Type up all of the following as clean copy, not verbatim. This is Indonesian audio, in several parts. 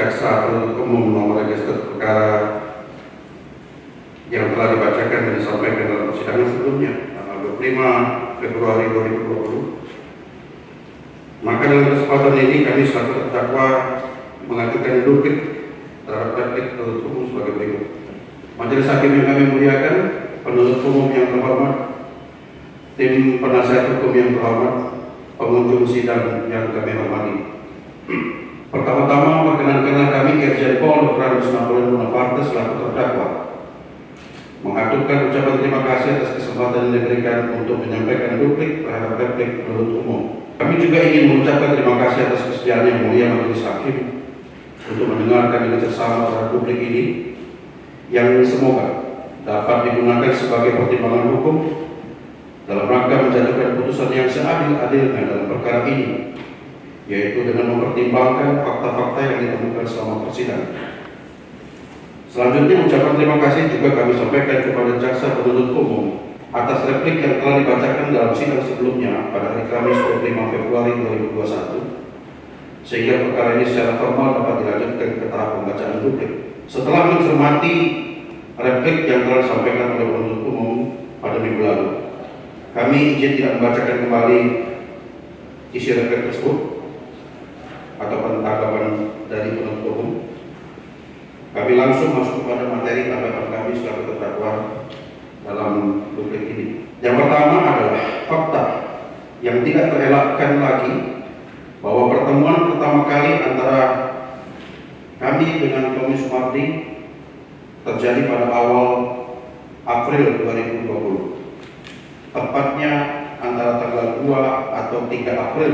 Jaksa Penuntut Umum nomor register perkara yang telah dibacakan dan disampaikan dalam persidangan sebelumnya tanggal 25 Februari 2020. Maka dalam kesempatan ini kami selaku terdakwa mengajukan duplik terhadap replik penuntut umum sebagai berikut. Majelis hakim yang kami muliakan, penuntut umum yang terhormat, tim penasihat hukum yang terhormat, pengunjung sidang yang kami hormati. Pertama-tama perkenankanlah kami Irjen Pol Dr. Andes Napoleon Bonaparte selaku terdakwa mengaturkan ucapan terima kasih atas kesempatan yang diberikan untuk menyampaikan duplik terhadap replik penuntut umum. Kami juga ingin mengucapkan terima kasih atas kesediaan yang mulia majelis hakim untuk mendengarkan dengan seksama terhadap duplik ini yang semoga dapat digunakan sebagai pertimbangan hukum dalam rangka menjatuhkan putusan yang seadil-adilnya dalam perkara ini, yaitu dengan mempertimbangkan fakta-fakta yang ditemukan selama persidangan. Selanjutnya, ucapan terima kasih juga kami sampaikan kepada Jaksa Penuntut Umum atas replik yang telah dibacakan dalam sidang sebelumnya pada hari Kamis 25 Februari 2021, sehingga perkara ini secara formal dapat dilanjutkan ke tahap pembacaan duplik. Setelah mencermati replik yang telah disampaikan oleh penuntut umum pada minggu lalu, kami izin tidak membacakan kembali isi replik tersebut atau tanggapan dari penuntut umum. Kami langsung masuk kepada materi tanggapan kami selaku terdakwa dalam duplik ini. Yang pertama adalah fakta yang tidak terelakkan lagi bahwa pertemuan pertama kali antara kami dengan Tommy Sumardi terjadi pada awal April 2020, tepatnya antara tanggal 2 atau 3 April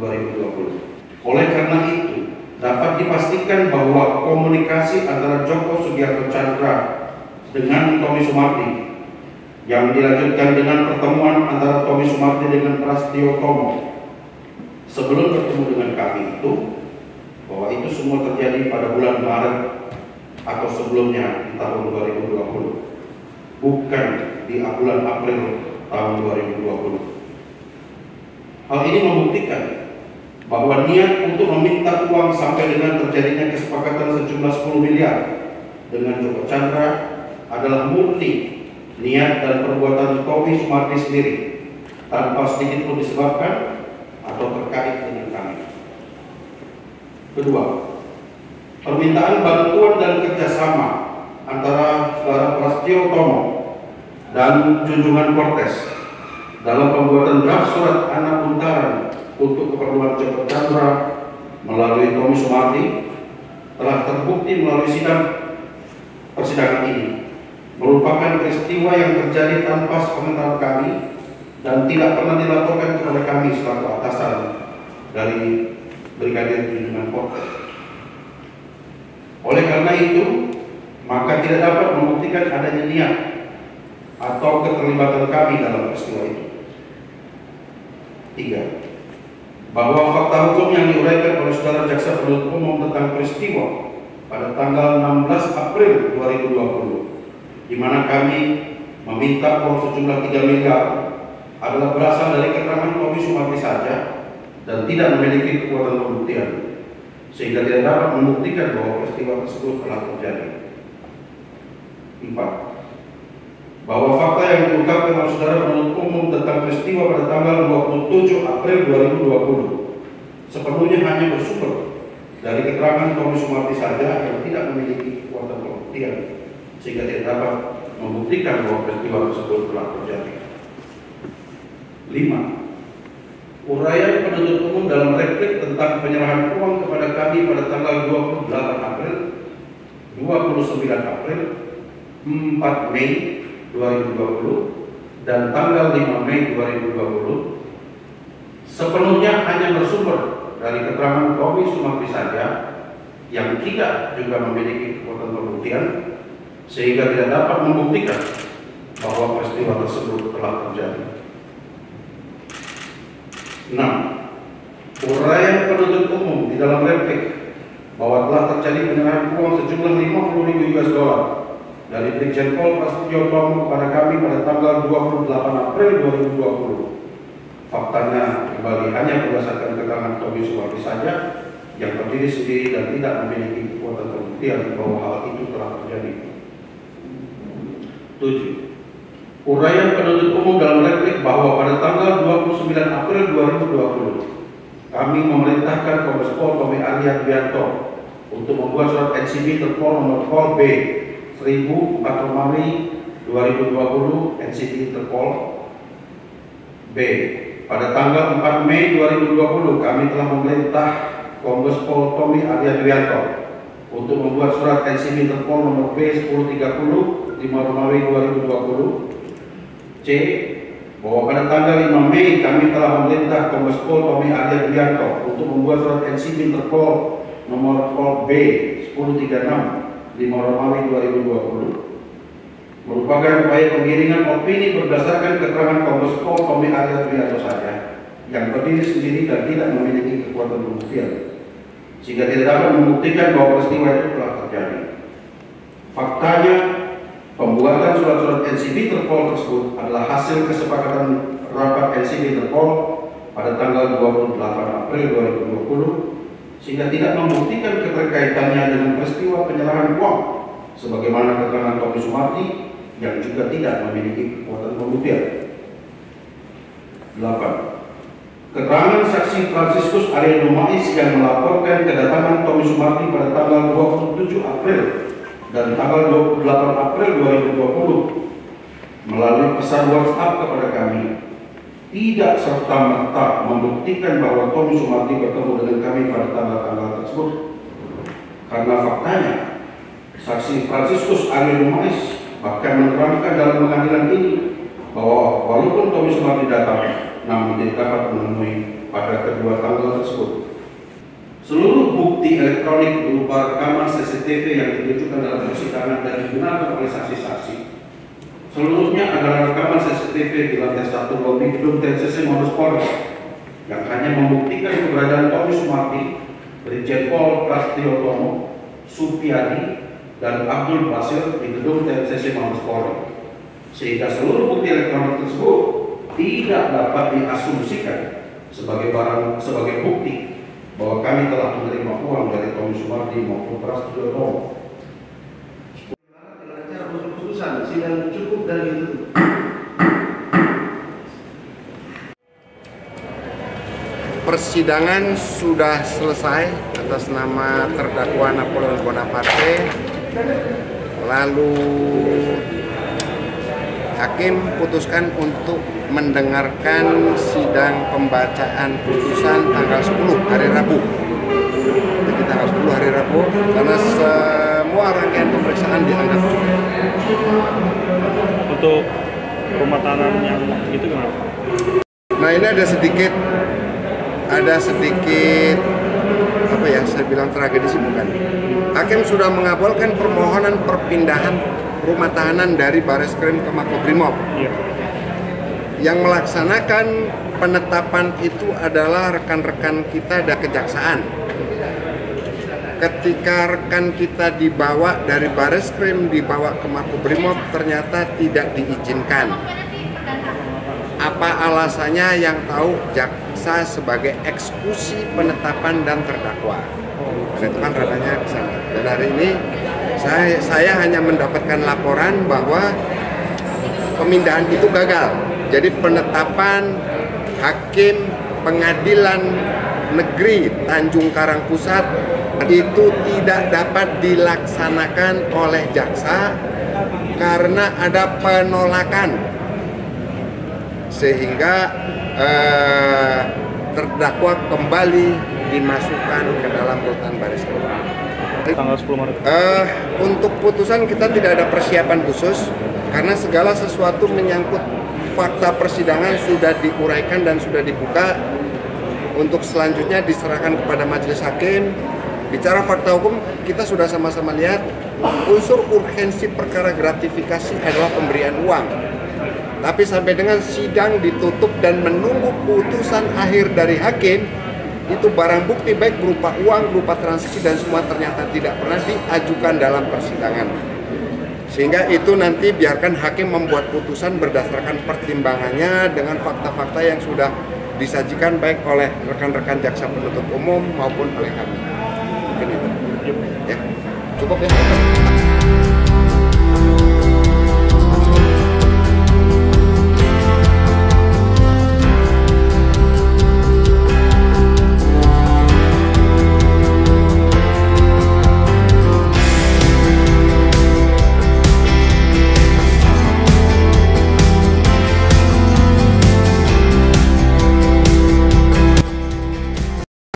2020. Oleh karena itu, dapat dipastikan bahwa komunikasi antara Joko Sugiarto Tjandra dengan Tommy Sumardi yang dilanjutkan dengan pertemuan antara Tommy Sumardi dengan Prasetyo Tomo sebelum bertemu dengan kami itu, bahwa itu semua terjadi pada bulan Maret atau sebelumnya di tahun 2020, bukan di bulan April tahun 2020. Hal ini membuktikan bahwa niat untuk meminta uang sampai dengan terjadinya kesepakatan sejumlah 10 miliar dengan Joko Tjandra adalah murni niat dan perbuatan Tommy Sumardi sendiri, tanpa sedikit pun disebabkan atau terkait dengan kami. Kedua, permintaan bantuan dan kerjasama antara saudara Prasetyo Tomo dan Junjungan Cortes dalam pembuatan draft surat anak buntaran untuk keperluan Joko Tjandra melalui Tommy Sumardi telah terbukti melalui persidangan ini merupakan peristiwa yang terjadi tanpa sepengetahuan kami dan tidak pernah dilaporkan kepada kami selaku atasan dari Brigadir Junjungan Cortes. Oleh karena itu, maka tidak dapat membuktikan adanya niat atau keterlibatan kami dalam peristiwa itu. 3. Bahwa fakta hukum yang diuraikan oleh saudara Jaksa Penuntut Umum tentang peristiwa pada tanggal 16 April 2020, di mana kami meminta uang sejumlah 3 miliar, adalah berasal dari keterangan Tommy Sumardi saja dan tidak memiliki kekuatan pembuktian, sehingga tidak dapat membuktikan bahwa peristiwa tersebut telah terjadi. 4. Bahwa fakta yang diungkapkan oleh saudara penuntut umum tentang peristiwa pada tanggal 27 April 2020 sepenuhnya hanya bersumber dari keterangan Tommy Sumardi saja yang tidak memiliki kekuatan pembuktian, sehingga tidak dapat membuktikan bahwa peristiwa tersebut telah terjadi. 5. Uraian penuntut umum dalam replik tentang penyerahan uang kepada kami pada tanggal 28 April, 29 April, 4 Mei 2020 dan tanggal 5 Mei 2020 sepenuhnya hanya bersumber dari keterangan Tommy Sumardi saja yang tidak juga memiliki kekuatan pembuktian, sehingga tidak dapat membuktikan bahwa peristiwa tersebut telah terjadi. 6. Uraian penuntut umum di dalam replik bahwa telah terjadi penyerahan uang sejumlah 50.000 US dollar dari Brigjen Pol Prasetyo Tomo kepada kami pada tanggal 28 April 2020. Faktanya kembali hanya berdasarkan keterangan Tommy Sumardi saja yang berdiri sendiri dan tidak memiliki kekuatan pembuktian bahwa hal itu telah terjadi. 7. Uraian penuntut umum dalam replik bahwa pada tanggal 29 April 2020 kami memerintahkan Kombes Pol Tommy Arya Dwianto untuk membuat surat NCB Interpol nomor Pol B 1004 Romawi 2020 NCB Interpol B. Pada tanggal 4 Mei 2020 kami telah memerintah Kombes Pol Tommy Arya Dwianto untuk membuat surat NCB Interpol nomor B 1030 5 Romawi 2020 C. Bahwa pada tanggal 5 Mei kami telah memerintah Kombes Pol Tommy Arya Dwianto untuk membuat surat NCB Interpol nomor Pol B 1036 5 Romawi 2020 merupakan upaya penggiringan opini berdasarkan keterangan Kombes Pol Tommy Arya Dwianto saja yang berdiri sendiri dan tidak memiliki kekuatan pembuktian sehingga tidak dapat membuktikan bahwa peristiwa itu telah terjadi. Faktanya, pembuatan surat-surat NCB Interpol tersebut adalah hasil kesepakatan rapat NCB Interpol pada tanggal 28 April 2020 sehingga tidak membuktikan keterkaitannya dengan peristiwa penyerahan uang sebagaimana keterangan Tommy Sumardi yang juga tidak memiliki kekuatan pembuktian. 8. Keterangan saksi Franciscus Arya Numais yang melaporkan kedatangan Tommy Sumardi pada tanggal 27 April dan tanggal 28 April 2020 melalui pesan WhatsApp kepada kami tidak serta-merta membuktikan bahwa Tommy Sumardi bertemu dengan kami pada tanggal-tanggal tersebut. Karena faktanya, saksi Franciscus Arya Numais bahkan menerangkan dalam pengadilan ini bahwa walaupun Tommy Sumardi datang, namun tidak dapat menemui pada kedua tanggal tersebut. Seluruh bukti elektronik berupa rekaman CCTV yang ditunjukkan dalam persidangan dan digunakan oleh saksi-saksi, seluruhnya adalah rekaman CCTV di lantai 1 lobi gedung TNCC Mabes Polri yang hanya membuktikan keberadaan Tommy Sumardi, Brigjen Pol Prasetyo Tomo, Supiadi, dan Abdul Basir di gedung TNCC Mabes Polri, sehingga seluruh bukti elektronik tersebut tidak dapat diasumsikan sebagai bukti bahwa kami telah menerima uang dari Tommy Sumardi maupun Prasetyo Tomo. Dengan cara keputusan sidang cukup dan ditutup. Persidangan sudah selesai atas nama terdakwa Napoleon Bonaparte. Lalu hakim putuskan untuk mendengarkan sidang pembacaan putusan tanggal 10 hari Rabu. Jadi tanggal 10 hari Rabu karena semua rangkaian pemeriksaan dianggap cukup. Untuk rumah tahanan yang itu gimana? Nah, ini ada sedikit apa ya, saya bilang tragedi sih bukan. Hakim sudah mengabulkan permohonan perpindahan rumah tahanan dari Bareskrim ke Makobrimob. Iya. Yang melaksanakan penetapan itu adalah rekan-rekan kita dari Kejaksaan. Ketika rekan kita dibawa dari Bareskrim dibawa ke Makobrimob ternyata tidak diizinkan. Apa alasannya yang tahu jaksa sebagai eksekusi penetapan dan terdakwa. Dan itu kan ranahnya ke sana. Dan hari ini saya hanya mendapatkan laporan bahwa pemindahan itu gagal. Jadi penetapan hakim pengadilan negeri Tanjung Karang Pusat itu tidak dapat dilaksanakan oleh jaksa karena ada penolakan, sehingga terdakwa kembali dimasukkan ke dalam rutan Bareskrim. Tanggal 10 Maret. Untuk putusan kita tidak ada persiapan khusus karena segala sesuatu menyangkut fakta persidangan sudah diuraikan dan sudah dibuka. Untuk selanjutnya diserahkan kepada majelis hakim. Bicara fakta hukum, kita sudah sama-sama lihat unsur urgensi perkara gratifikasi adalah pemberian uang. Tapi sampai dengan sidang ditutup dan menunggu putusan akhir dari hakim, itu barang bukti baik berupa uang, berupa transaksi dan semua ternyata tidak pernah diajukan dalam persidangan. Sehingga itu nanti biarkan hakim membuat putusan berdasarkan pertimbangannya dengan fakta-fakta yang sudah disajikan baik oleh rekan-rekan jaksa penuntut umum maupun oleh kami. mungkin itu. Yuk. Ya, cukup ya.